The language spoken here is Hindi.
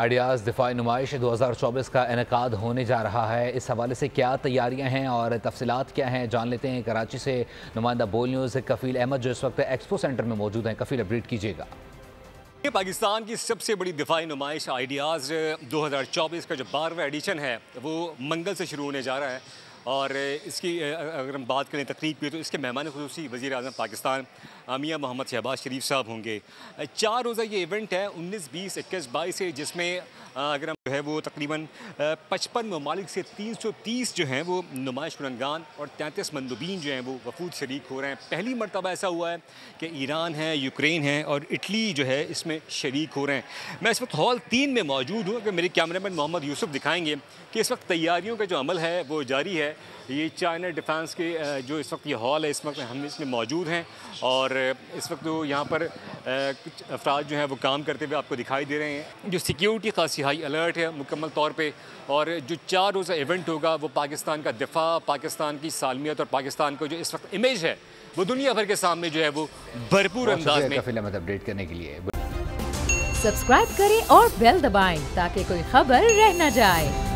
आइडियाज़ दिफाई नुमाइश 2024 का इनेकाद होने जा रहा है। इस हवाले से क्या तैयारियां हैं और तफसीलात क्या हैं, जान लेते हैं। कराची से नुमाइंदा बोल न्यूज़ कफील अहमद जो इस वक्त एक्सपो सेंटर में मौजूद हैं। कफील, अपडेट कीजिएगा। पाकिस्तान की सबसे बड़ी दिफाई नुमाइश आइडियाज़ 2024 का जो 12वां एडिशन है वो मंगल से शुरू होने जा रहा है। और इसकी अगर हम बात करें तकरीब की, तो इसके मेहमान खुसूसी वज़ीर आज़म पाकिस्तान मियां मोहम्मद शहबाज शरीफ साहब होंगे। 4 रोज़ा ये इवेंट है 19, 20, 21, 22 से, जिसमें अगर हम जो है वो तकरीबन 55 ममालिक से 330 जो हैं वो नुमाइश कुनंदगान और 33 मंदुबीन जो हैं वो वफूद शरीक हो रहे हैं। पहली मरतबा ऐसा हुआ है कि ईरान है, यूक्रेन है और इटली जो है इसमें शरीक हो रहे हैं। मैं इस वक्त हॉल 3 में मौजूद हूँ। अगर मेरे कैमरामैन मोहम्मद यूसुफ दिखाएंगे कि इस वक्त तैयारियों का जो अमल है वो जारी है। ये चाइना डिफेंस के जो इस वक्त ये हॉल है, इस वक्त हम इसमें मौजूद हैं और इस वक्त तो यहाँ पर कुछ अफराद जो हैं वो काम करते हुए आपको दिखाई दे रहे हैं। जो सिक्योरिटी खासी हाई अलर्ट है मुकम्मल तौर पे, और जो 4 रोज़ा इवेंट होगा वो पाकिस्तान का दिफा, पाकिस्तान की सालमियत और पाकिस्तान को जो इस वक्त इमेज है वो दुनिया भर के सामने जो है वो भरपूर अंदाज में। कफील अहमद अपडेट करने के लिए सब्सक्राइब करें और बेल दबाएं ताकि कोई खबर रह न जाए।